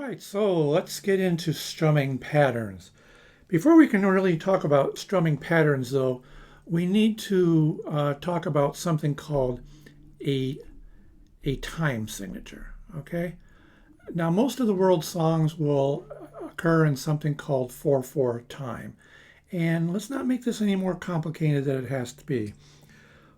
right, so let's get into strumming patterns. Before we can really talk about strumming patterns, though, we need to talk about something called a, a time signature, okay? Now, most of the world's songs will occur in something called 4/4 time. And let's not make this any more complicated than it has to be.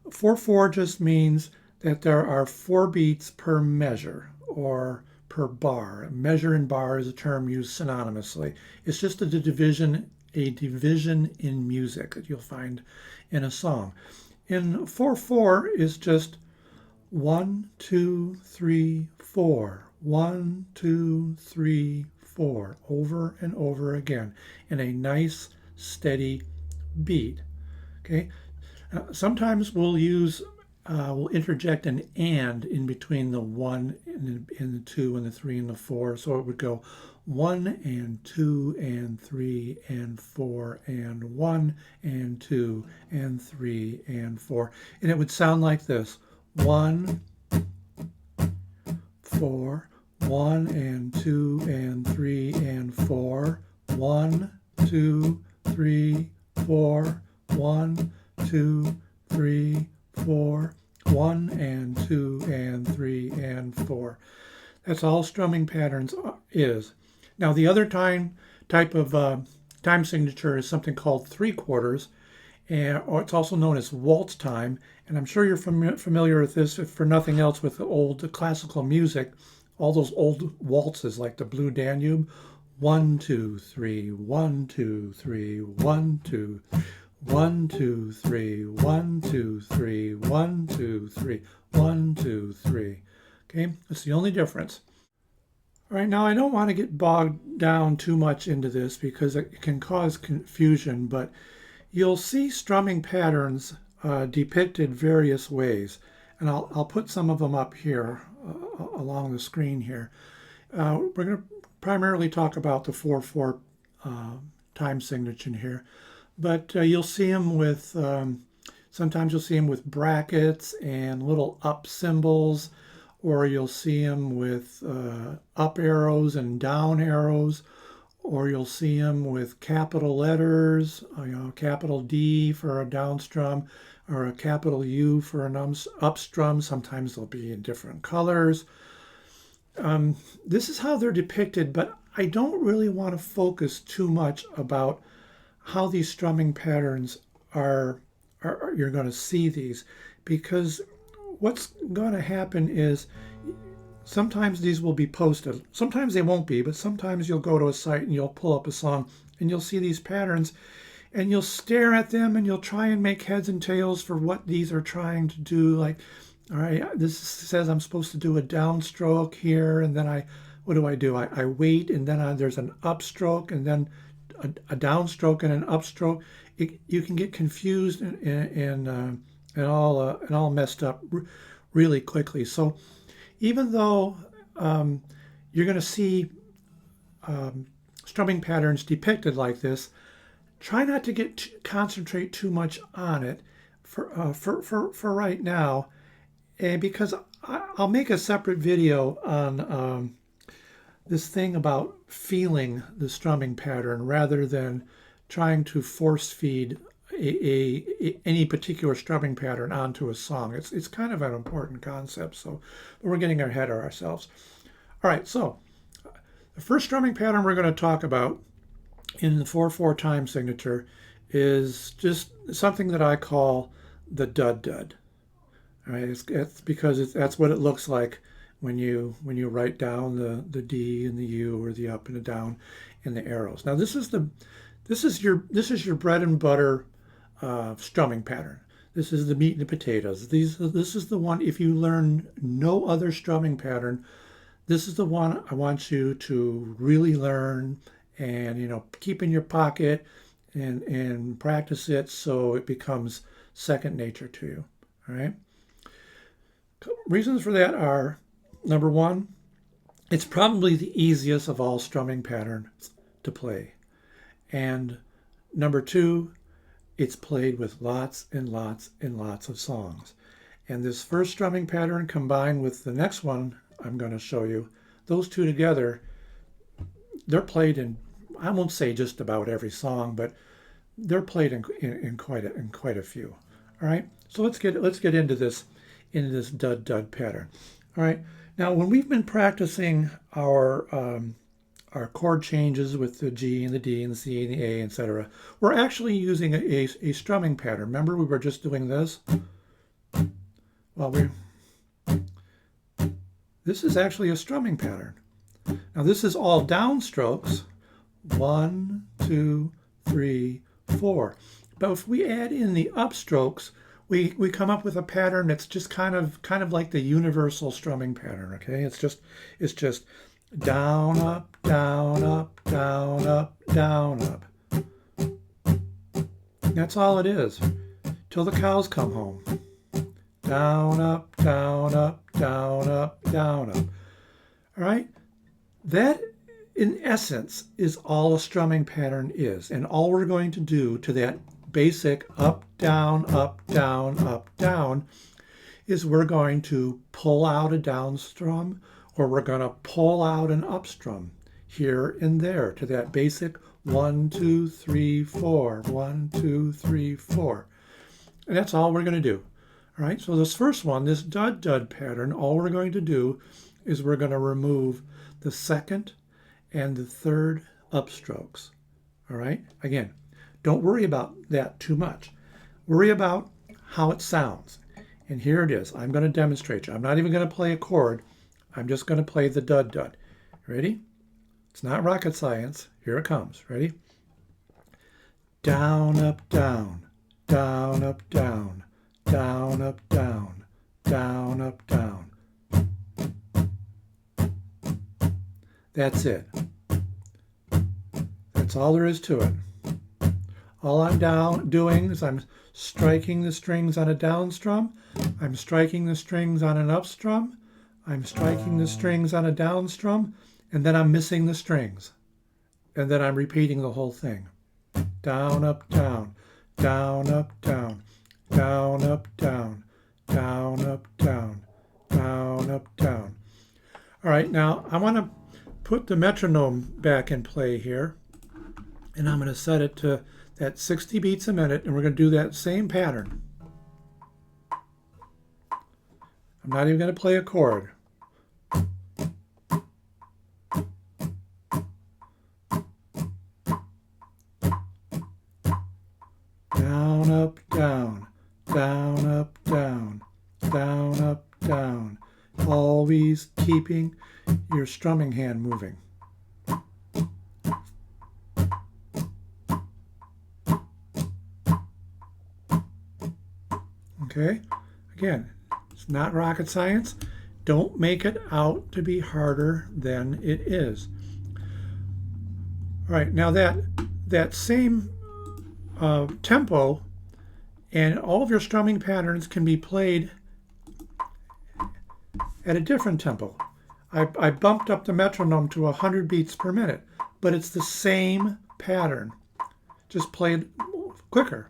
4/4 just means that there are 4 beats per measure or per bar. Measure and bar is a term used synonymously. It's just a division in music that you'll find in a song. In 4/4 is just 1, 2, 3, 4. 1, 2, 3, 4. Over and over again in a nice steady beat. Okay. Sometimes we'll interject an and in between the 1 and the 2 and the 3 and the 4. So it would go 1 and 2 and 3 and 4 and 1 and 2 and 3 and 4. And it would sound like this. 1, 4, 1 and 2 and 3 and 4. 1, 2, 3, 4. 1, 2, 3, 4. 1 and 2 and 3 and 4. That's all strumming patterns is. Now the other type of time signature is something called 3/4, or it's also known as waltz time. And I'm sure you're familiar with this, if for nothing else, with the old classical music, all those old waltzes like the Blue Danube. 1, 2, 3, 1, 2, 3, 1, 2, 1, 2, 3, 1, 2, 3, 1, 2, 3, 1, 2, 3. Okay, that's the only difference. All right, now I don't want to get bogged down too much into this because it can cause confusion, but you'll see strumming patterns depicted various ways. And I'll put some of them up here along the screen here. We're going to primarily talk about the 4/4 time signature here. But you'll see them with, sometimes you'll see them with brackets and little up symbols, or you'll see them with up arrows and down arrows, or you'll see them with capital letters, capital D for a down strum, or a capital U for an up strum. Sometimes they'll be in different colors. This is how they're depicted, but I don't really want to focus too much about how these strumming patterns are you're going to see these, because what's going to happen is sometimes these will be posted, sometimes they won't be, but sometimes you'll go to a site and you'll pull up a song and you'll see these patterns and you'll stare at them and you'll try and make heads and tails for what these are trying to do. Like, all right, this says I'm supposed to do a downstroke here, and then what do? I wait, and then there's an upstroke, and then a downstroke and an upstroke. You can get confused and all messed up really quickly. So even though you're going to see strumming patterns depicted like this, try not to concentrate too much on it for right now, and because I'll make a separate video on this thing about feeling the strumming pattern rather than trying to force feed any particular strumming pattern onto a song. It's kind of an important concept, so we're getting ahead of ourselves. All right, so the first strumming pattern we're going to talk about in the 4/4 time signature is just something that I call the DUD DUD. All right, it's because that's what it looks like when you write down the D and the U, or the up and the down and the arrows. Now this is your bread and butter strumming pattern. This is the meat and the potatoes. This is the one, if you learn no other strumming pattern, this is the one I want you to really learn and keep in your pocket and practice it so it becomes second nature to you. All right. Reasons for that are, number one, it's probably the easiest of all strumming patterns to play. And number two, it's played with lots and lots and lots of songs. And this first strumming pattern combined with the next one I'm going to show you, those two together they're played in, I won't say just about every song, but they're played in quite a few. All right, so let's get into this DUD DUD pattern. All right, now when we've been practicing our chord changes with the G and the D and the C and the A, etc., we're actually using a strumming pattern. Remember, we were just doing this. Well, this is actually a strumming pattern. Now this is all downstrokes. 1, 2, 3, 4. But if we add in the upstrokes, we come up with a pattern that's just kind of like the universal strumming pattern. Okay, it's just down, up, down, up, down, up, down, up. That's all it is, till the cows come home. Down, up, down, up, down, up, down, up. All right, that in essence is all a strumming pattern is, and all we're going to do to that basic up, down, is we're going to pull out a down strum, or we're going to pull out an up strum here and there to that basic 1, 2, 3, 4, 1, 2, 3, 4. And that's all we're going to do. All right, so this first one, this DUD DUD pattern, all we're going to do is we're going to remove the second and the third upstrokes. All right, again, don't worry about that too much. Worry about how it sounds. And here it is. I'm going to demonstrate you. I'm not even going to play a chord. I'm just going to play the DUD DUD. Ready? It's not rocket science. Here it comes. Ready? Down, up, down, down, up, down, down, up, down, down, up, down. That's it. That's all there is to it. All I'm doing is I'm striking the strings on a down strum. I'm striking the strings on an up strum. I'm striking the strings on a down strum, and then I'm missing the strings. And then I'm repeating the whole thing. Down, up, down, down, up, down, down, up, down, down, up, down, down, up, down. All right, now I want to put the metronome back in play here, and I'm going to set it to that 60 beats a minute, and we're going to do that same pattern. I'm not even going to play a chord. Down, up, down, down, up, down, down, up, down. Always keeping your strumming hand moving. Okay, again, it's not rocket science. Don't make it out to be harder than it is. All right, now that same tempo and all of your strumming patterns can be played at a different tempo. I bumped up the metronome to 100 beats per minute, but it's the same pattern, just played quicker.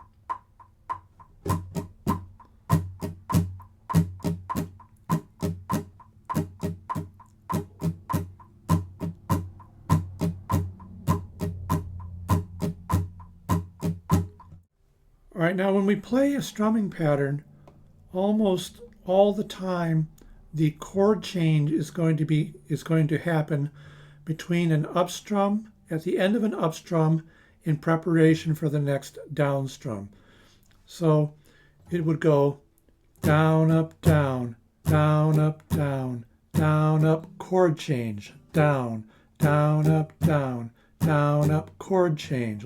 All right, now when we play a strumming pattern, almost all the time the chord change is going to happen between an up strum, at the end of an up strum, in preparation for the next down strum. So it would go down, up, down, down, up, down, down, up, chord change, down, down, up, down, down, up, chord change.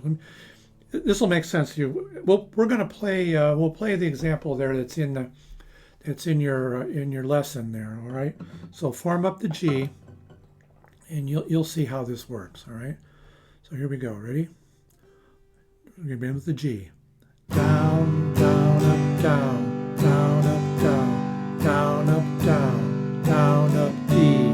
This will make sense to you. We're going to play. We'll play the example there that's in your lesson there. All right. So form up the G, and you'll see how this works. All right. So here we go. Ready? We're going to begin with the G. Down, down, up, down, down, up, down, down, up, down, down, up, D.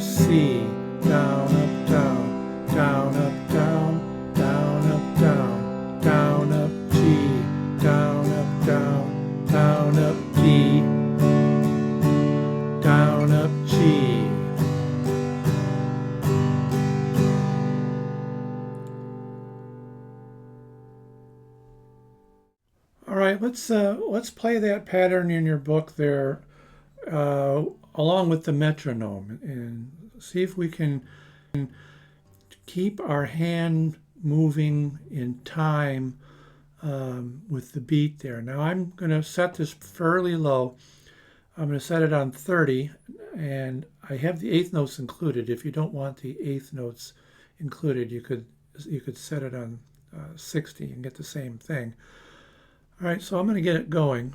C, down, up, down, down, up, down, down, up, down. right, let's play that pattern in your book there, along with the metronome, and see if we can keep our hand moving in time with the beat there. Now I'm going to set this fairly low. I'm going to set it on 30, and I have the eighth notes included. If you don't want the eighth notes included, you could set it on 60 and get the same thing. All right, so I'm going to get it going.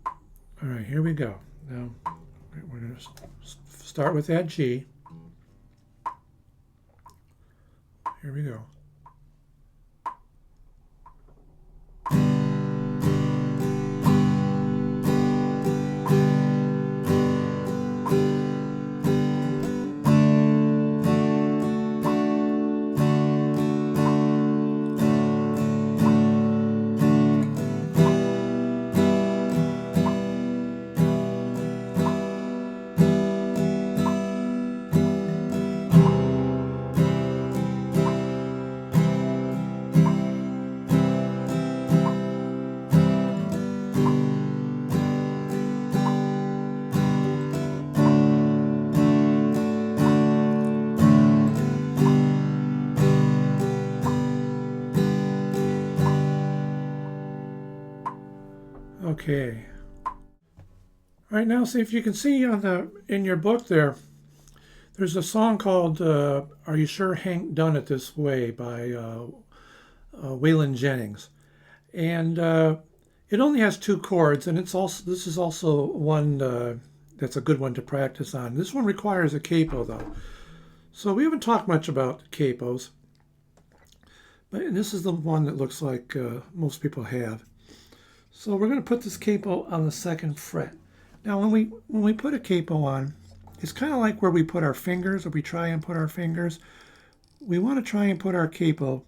All right, here we go. Now we're going to start with that G. Here we go. Okay. All right, now see if you can see in your book there's a song called "Are You Sure Hank Done It This Way" by Waylon Jennings, and it only has 2 chords, and this is also one that's a good one to practice on. This one requires a capo though, so we haven't talked much about capos, but this is the one that looks like most people have. So we're going to put this capo on the 2nd fret. Now when we put a capo on, it's kind of like where we put our fingers, or we try and put our fingers. We want to try and put our capo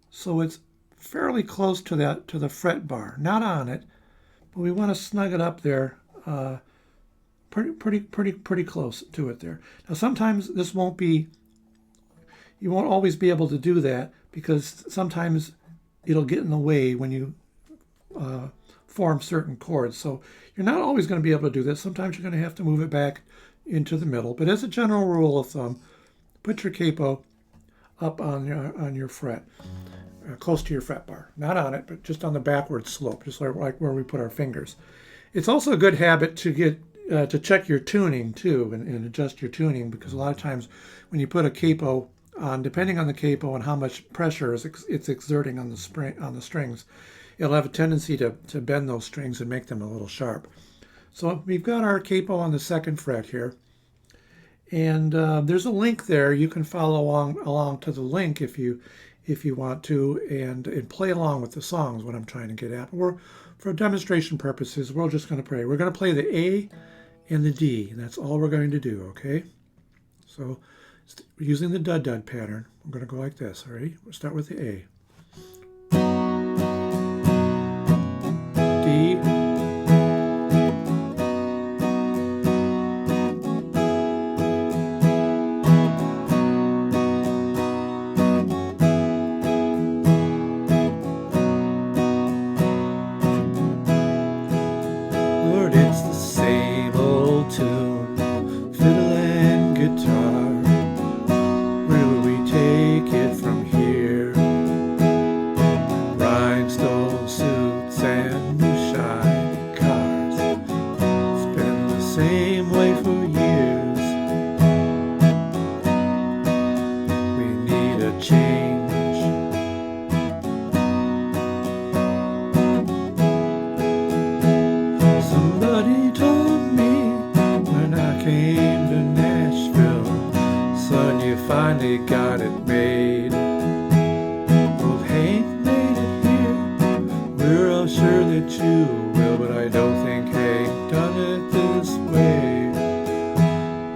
so it's fairly close to the fret bar, not on it, but we want to snug it up there, pretty close to it there. Now sometimes this won't be, you won't always be able to do that, because sometimes it'll get in the way when you form certain chords. So you're not always going to be able to do this. Sometimes you're going to have to move it back into the middle. But as a general rule of thumb, put your capo up on your fret, close to your fret bar. Not on it, but just on the backward slope, just like where we put our fingers. It's also a good habit to get to check your tuning too, and adjust your tuning, because a lot of times when you put a capo on, depending on the capo and how much pressure it's exerting on the strings, it'll have a tendency to bend those strings and make them a little sharp. So we've got our capo on the 2nd fret here, and there's a link there. You can follow along to the link if you want to, and play along with the songs. What I'm trying to get at. For demonstration purposes, we're just going to play. We're going to play the A and the D. And that's all we're going to do. Okay. So using the DUD DUD pattern, we're going to go like this. All right. We'll start with the A. D, Lord, it's the same old tune, fiddle and guitar. Where will we take it from here? Rhinestone suits and shiny cars. It's been the same way for years. We need a change. Somebody told me when I came to Nashville, son, you finally got it made. Old Hank made it here. We're all sure that you will, but I don't think Hank done it this way.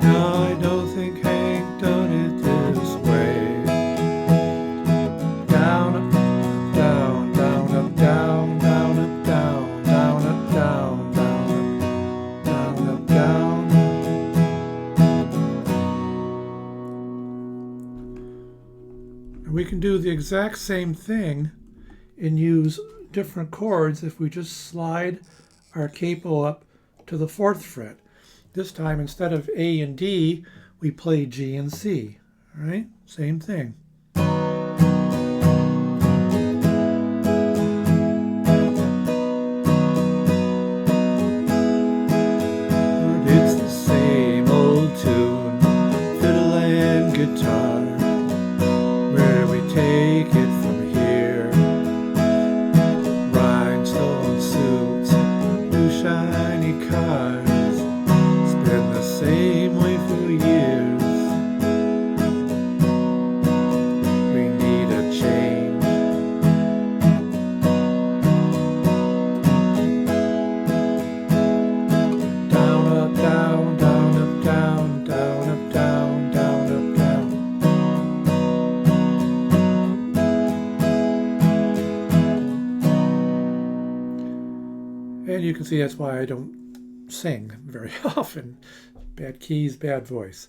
No, I don't think Hank done it this way. Down, up, down, down, up, down, down, up, down, down, up, down, down, up, down. And we can do the exact same thing and use different chords if we just slide our capo up to the 4th fret. This time, instead of A and D, we play G and C. All right, same thing. It's the same old tune, fiddle and guitar, where we take it from here. Rhinestone suits, new shiny cars, spin the same way for years. We need a change. Down, up, down, down, up, down, down, up, down, down, up, down. And you can see that's why I don't sing very often. Bad keys, bad voice.